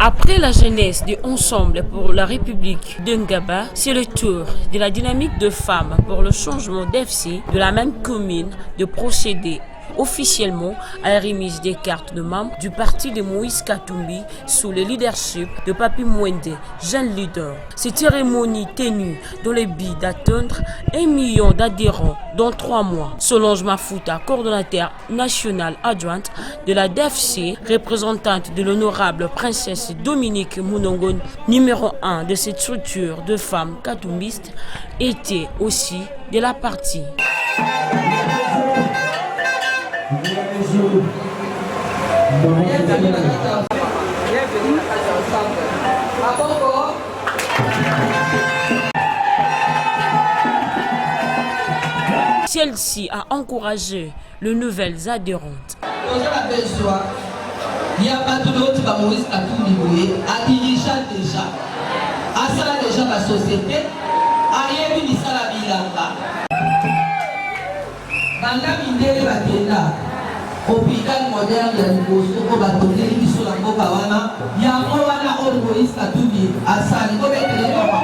Après la jeunesse de Ensemble pour la République de Ngaba, c'est le tour de la dynamique de femmes pour le changement d'FC de la même commune de procéder officiellement à la remise des cartes de membres du parti de Moïse Katumbi sous le leadership de Papi Mwende, jeune leader. Cette cérémonie tenue dans le but d'atteindre 1 million d'adhérents dans 3 mois. Solange Mafuta, coordonnateur national adjointe de la DFC, représentante de l'honorable princesse Dominique Mounongon, numéro 1 de cette structure de femmes katumbistes, était aussi de la partie. Celle-ci a encouragé les nouvelles adhérentes. Il y a pas tout l'autre qui va mourir à tout niveau, à dirigeant déjà, à ça déjà la société, à y venir ça la bilanga. Banda mindele batenda, hôpital moderne ya Liboso ko batondeli biso la mboka wana, yango wana oyo Moïse Katumbi asali ko betele mama.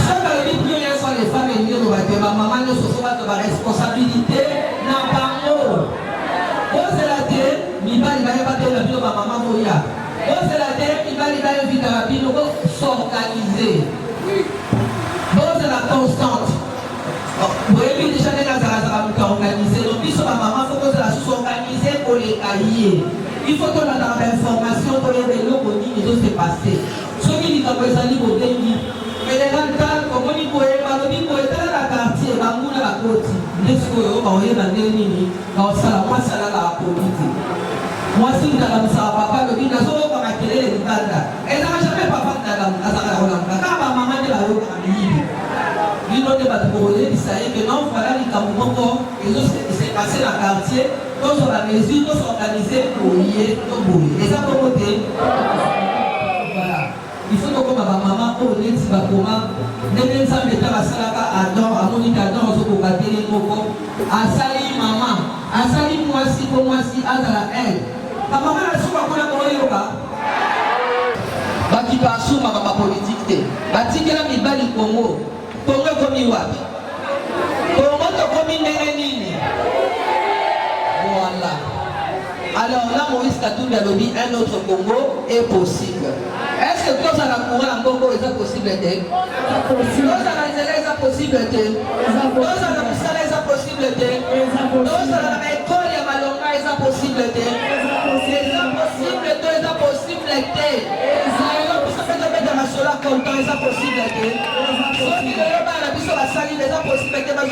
Soka le but les femmes et les batema maman ne se soit de la responsabilité na bango.Ose la terre, mibali ba yeba la bino ba maman moya.Ose la terre, mibali ba yeba la bino ko s'organiser.Ose la constante. Vous avez déjà organisé, donc il faut s'organiser pour les cahiers. Il faut qu'on ait l'information pour les vélos pour dire ce qui s'est passé. Ceux qui disent que vous allez vous dire, mais les gens comme on dit pour les la quartier, Bangouna la côte, les scoles, on est dans les lignes, dans ça, moi ça la politique. Moi si vous avez ça, papa, le dit, on va mettre les gars. Et ça n'a jamais pas fait de la maman de la route à l'île. Il n'a pas de problème, il savait que non, voilà les Camerounais, et ce qui s'est passé dans le quartier, tous sur la mesure, tous organisés pour y être, et ça pour côté. Voilà. Il faut que ma maman, au lieu de comment, les mêmes femmes étaient à Salaka, à Dor, à Monique, à Dor, au Bokate, les Moko, à Sali, maman, à Sali, moi si, pour moi si, à la haine. Ma maman, elle se voit qu'on a pour yoga. Baki Bassou, ma maman politique, Bati, qu'elle a mis Bali Congo. Congo komi wapi? Congo to komi nini? Voilà. Alors là, Moïse Katumbi a dit un autre Congo est possible. Est-ce que quand ça la courant en Congo est possible d'être? Quand ça la Israël est possible d'être? Quand ça la Moussala est possible d'être? Quand ça la école et Malonga est possible d'être? C'est possible d'être, c'est possible d'être. Cela content, c'est possible d'être. Ceux qui ne l'ont pas la mission, la salle, c'est possible d'être.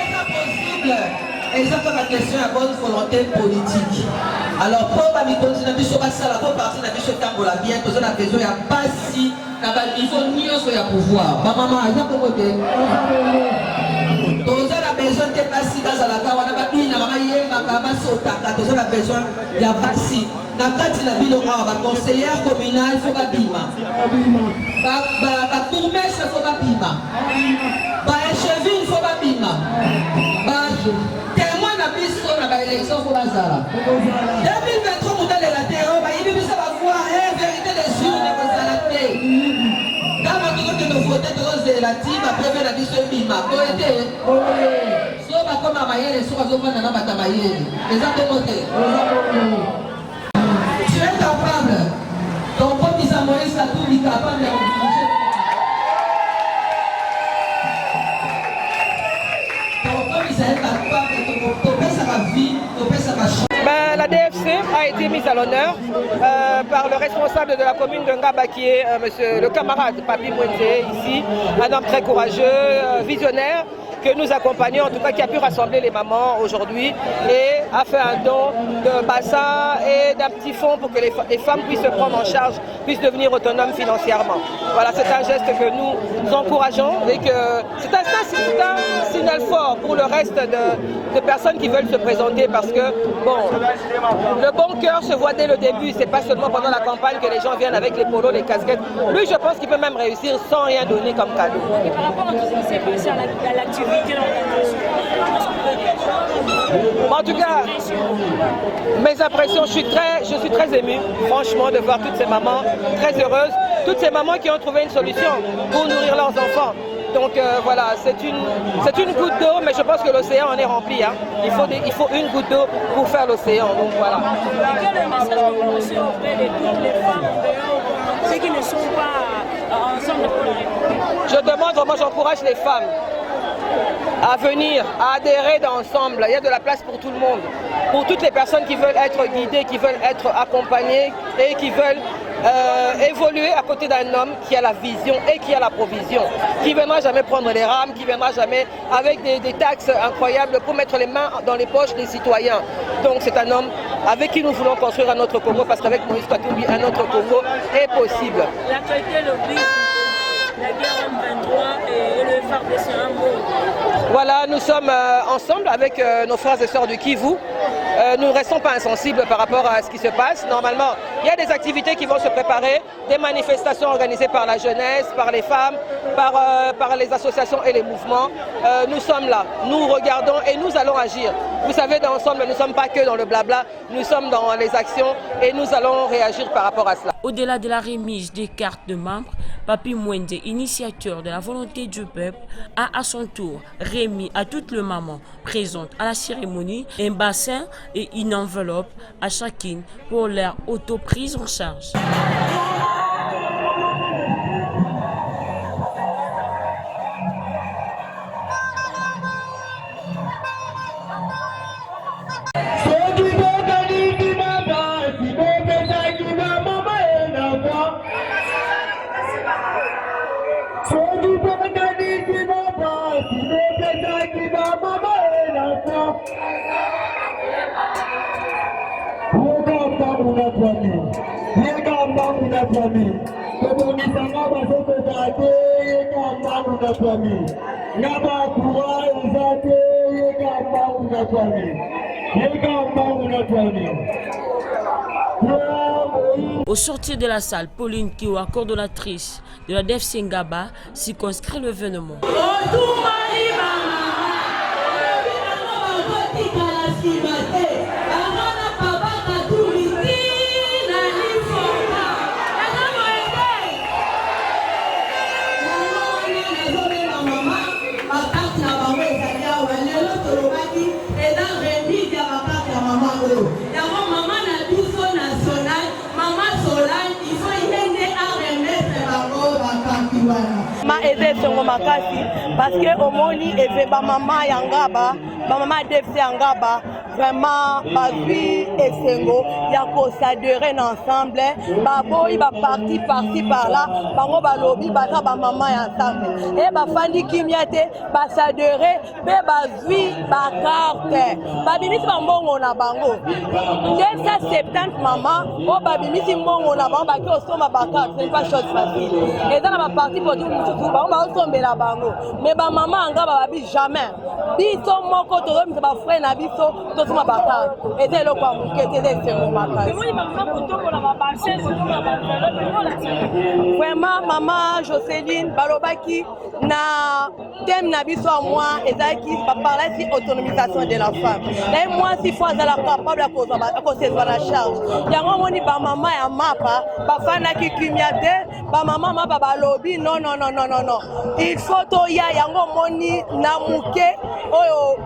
C'est possible. Et ça fait la question à bonne volonté politique. Alors, pour la continuer, la mission, ça pour partir de la mission Tambola bien, parce qu'on a besoin, il n'y a pas si, il faut ni un seul pouvoir. Ma maman, il y a pour côté. Tous la besoin de passer dans la cave, on a pas dit, la maman, il y a besoin, il y a pas si. Na kati la ville ba conseillère communale faut ba bima ba tourmesse faut ba bima ba échevine faut ba bima ba témoin na biso na ba élection faut ba zala 2023 modèle de la terre ba yibi bisa ba voir vérité des yeux de bazalate dans ma tour de nos voter de la team après la biso bima ko été so ba comme mayele so ba zo vana na bata mayele les akomote. Tu es capable. Ton petit Moïse Katumbi est capable de diriger. Ton petit est capable de topper sa vie, topper sa machine. La DFC a été mise à l'honneur par le responsable de la commune de Ngaba qui est monsieur, le camarade Papi Mwende ici, un homme très courageux, visionnaire, que nous accompagnons, en tout cas qui a pu rassembler les mamans aujourd'hui et a fait un don de bassin et d'un petit fonds pour que les femmes puissent se prendre en charge, puissent devenir autonomes financièrement. Voilà, c'est un geste que nous encourageons et que c'est un signal fort pour le reste de personnes qui veulent se présenter parce que, bon, le bon cœur se voit dès le début, c'est pas seulement pendant la campagne que les gens viennent avec les polos, les casquettes. Lui, je pense qu'il peut même réussir sans rien donner comme cadeau. Par rapport à tout ce qui s'est passé à l'activité En tout cas, mes impressions, je suis très émue, franchement, de voir toutes ces mamans très heureuses, toutes ces mamans qui ont trouvé une solution pour nourrir leurs enfants. Donc voilà, c'est une goutte d'eau, mais je pense que l'océan en est rempli. Hein. Il faut une goutte d'eau pour faire l'océan. Donc voilà. Quel est le message que vous lancez auprès de toutes les femmes ceux qui ne sont pas ensemble pour la République? Je demande vraiment, j'encourage les femmes à venir, à adhérer d'ensemble. Il y a de la place pour tout le monde. Pour toutes les personnes qui veulent être guidées, qui veulent être accompagnées et qui veulent évoluer à côté d'un homme qui a la vision et qui a la provision, qui ne viendra jamais prendre les rames, qui ne viendra jamais avec des taxes incroyables pour mettre les mains dans les poches des citoyens. Donc c'est un homme avec qui nous voulons construire un autre Congo, parce qu'avec Moïse Katumbi, un autre Congo est possible. L'actualité l'oblige, la guerre M23 et le FARDC, c'est un mot. Voilà, nous sommes ensemble avec nos frères et sœurs du Kivu. Nous ne restons pas insensibles par rapport à ce qui se passe. Normalement, il y a des activités qui vont se préparer, des manifestations organisées par la jeunesse, par les femmes, par les associations et les mouvements. Nous sommes là, nous regardons et nous allons agir. Vous savez, d'ensemble, nous ne sommes pas que dans le blabla, nous sommes dans les actions et nous allons réagir par rapport à cela. Au-delà de la remise des cartes de membres, Papi Mwende, initiateur de la volonté du peuple, a à son tour remis à toutes les mamans présentes à la cérémonie un bassin et une enveloppe à chacune pour leur auto-prise en charge. Au sortir de la salle, Pauline Kiwa, coordonnatrice de la DFC Ngaba, circonscrit l'événement. Ma aidé songo makasi parce que au moni et ba maman yangaba ba maman DFC yangaba vraiment ba vie et sengo ya ko s'adhérer ensemble ba boy ba parti par-ci par-là bango ba lobby ba ta ba maman ensemble et ba fandi kimiate ba s'adhérer be ba vie ba carte ba bimisi ba mbongo na bango 270 maman o ba bimisi mbongo na bango ba ki osoma ba carte c'est pas chose facile et dans ba parti pour tout bango ba osombela bango mais ba maman ngaba ba bi jamais biso moko to mi ba frère na biso to soma ba carte et c'est le quoi que c'est des makasi vraiment maman Jocelyne balobaki na thème na biso moi ezaki ba parler sur autonomisation de la femme et moi si fois à la capable à cause de la charge yango moni ba maman ya mapa ba fana ki kimiate ba maman mapa ba lobby non il faut to ya yango moni na muke oyo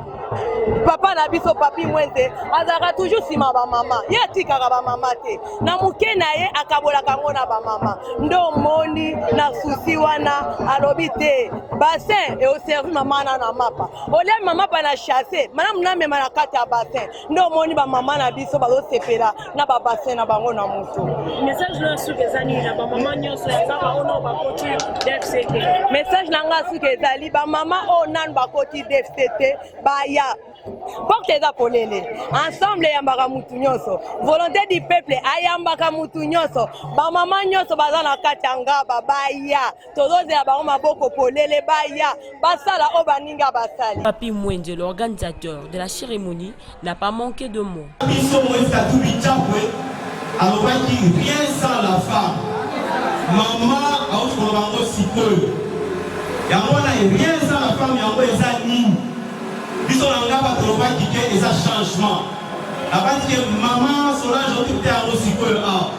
papa na biso papi mweze azaka toujours sima ba mama ye atikaka ba mama te na muke na ye akabola kango na ba mama ndo moni na susi wana alobi te bassin et au service mama na mapa ole mama pa na chasser manam na mema na kati ya bassin ndo moni ba mama na biso bazo sepela na ba bassin na bango na muto message na suki ezali na ba mama nyonso ya zaba ono ba koti DFCT message na nga suki ezali ba mama o nan ba koti DFCT ba ya porte eza polele ensemble eyambaka mutu nyonso volonté du peuple ayambaka mutu nyonso bamama nyonso baza na kati ya ngaba baya tozozela bango maboko polele baya basala oyo baninga basali. Papi Mwende, l'organisateur de la cérémonie, n'a pas manqué de mots. Rien sans la femme. Maman a aussi peu. yango wana rien sans la femme yango eza nini biso na ngaba tolobaki ke eza changement abandi ke mama Solange okute yango sikoyo awa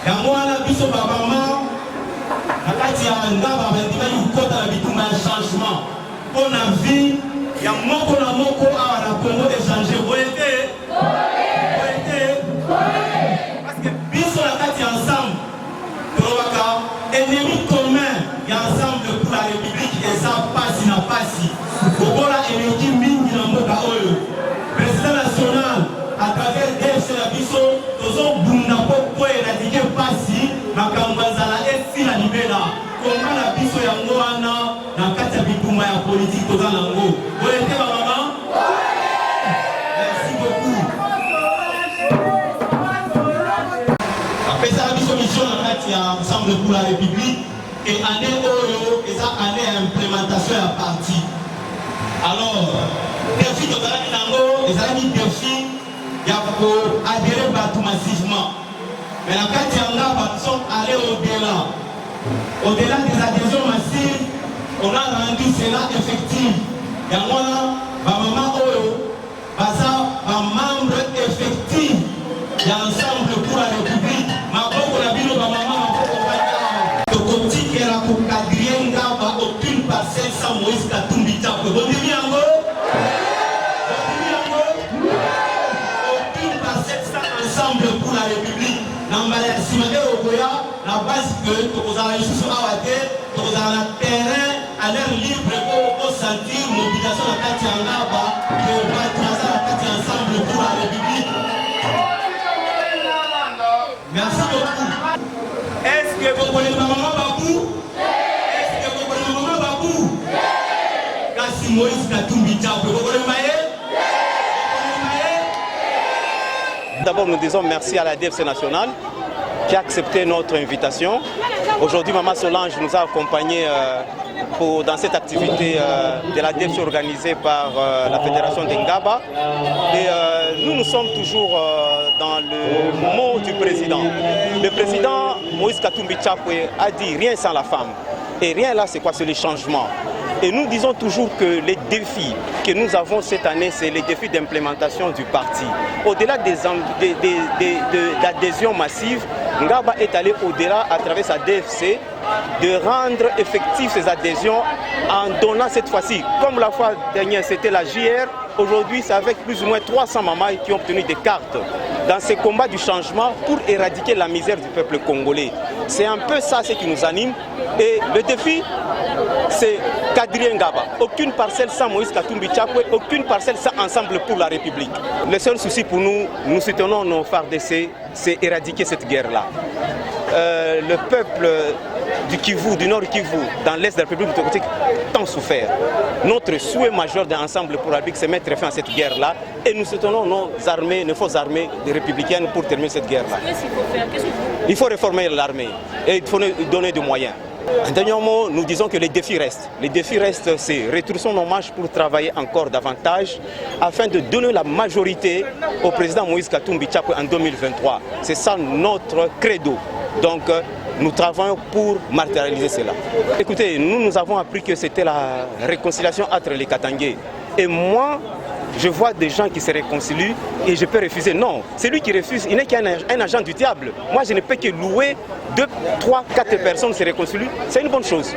yango wana biso babama na kati ya ngaba bandimaki kokota na bitumba ya changement mpo na vie ya moko na moko awa na Congo échanger boye te parce que biso na kati ya ensemble tolobaka ennemi commun ya ensemble pour la République eza pasi na pasi kokola eleki mingi na mboka oyo président national à travers DFC na biso tozobunda po eradike pasi makambo ezala esi na libela konga na biso yango wana na kati ya bituma ya politique toza nango boye te bamama merci beaucoup apesaka biso mission na kati ya ensemble pour la République et année oyo eza année ya implémentation ya parti alors défi tozalaki nango ezalaki défi ya koadhérer bato massivement mais na kati ya ngaba nous sommes allés au-delà des adhésions massives on a rendu cela effectif yango wana bamama oyo baza bamembre effectif ya ensemble pour la République maboko na bino bamama maboko tokotikela kokadrie ngaba aucune parcelle sans Moïse Katumbi Chapwe bondimi yango aucune parcelle sans ensemble pour la République na mbala ya nsima te okoya na base que tokozala lisusu awa te tokozala na terrain à l'air libre po osentir mobilisation na kati ya ngaba ke bato baza na kati ya ensemble pour la République. Merci beaucoup. Est-ce que vous connaissez maman Babou? Est-ce que vous connaissez maman Babou? Kasi Moïse Katumbi Chapwe, vous connaissez Maïe? D'abord, nous disons merci à la DFC nationale qui a accepté notre invitation. Aujourd'hui, Maman Solange nous a accompagnés dans cette activité de la DFC organisée par la Fédération d'Engaba. Et nous sommes toujours dans le mot du président. Le président Moïse Katumbi Chapwe a dit rien sans la femme. Et rien là, c'est quoi? C'est le changement. Et nous disons toujours que les défis que nous avons cette année, c'est les défis d'implémentation du parti. Au-delà d'adhésion massive, Ngaba est allé au-delà à travers sa DFC de rendre effectives ces adhésions en donnant cette fois-ci, comme la fois dernière c'était la JR, aujourd'hui c'est avec plus ou moins 300 mamans qui ont obtenu des cartes dans ces combats du changement pour éradiquer la misère du peuple congolais. C'est un peu ça ce qui nous anime et le défi c'est Kadri Ngaba. Aucune parcelle sans Moïse Katumbi Chapwe, aucune parcelle sans Ensemble pour la République. Le seul souci pour nous, nous soutenons nos FARDC, c'est éradiquer cette guerre-là. Le peuple du Kivu, du Nord Kivu, dans l'Est de la République démocratique, tant souffert. Notre souhait majeur d'Ensemble pour la République, c'est mettre fin à cette guerre-là et nous soutenons nos armées, nos forces armées républicaines pour terminer cette guerre-là. Il faut réformer l'armée et il faut donner des moyens. Un dernier mot, nous disons que les défis restent. Les défis restent, c'est retroussons nos manches pour travailler encore davantage afin de donner la majorité au président Moïse Katumbi Chapwe en 2023. C'est ça notre credo. Donc, nous travaillons pour matérialiser cela. Écoutez, nous avons appris que c'était la réconciliation entre les Katangais. Et moi, je vois des gens qui se réconcilient et je peux refuser. Non, c'est lui qui refuse, il n'est qu'un agent du diable. Moi, je ne peux que louer 2, 3, 4 personnes se réconcilient. C'est une bonne chose.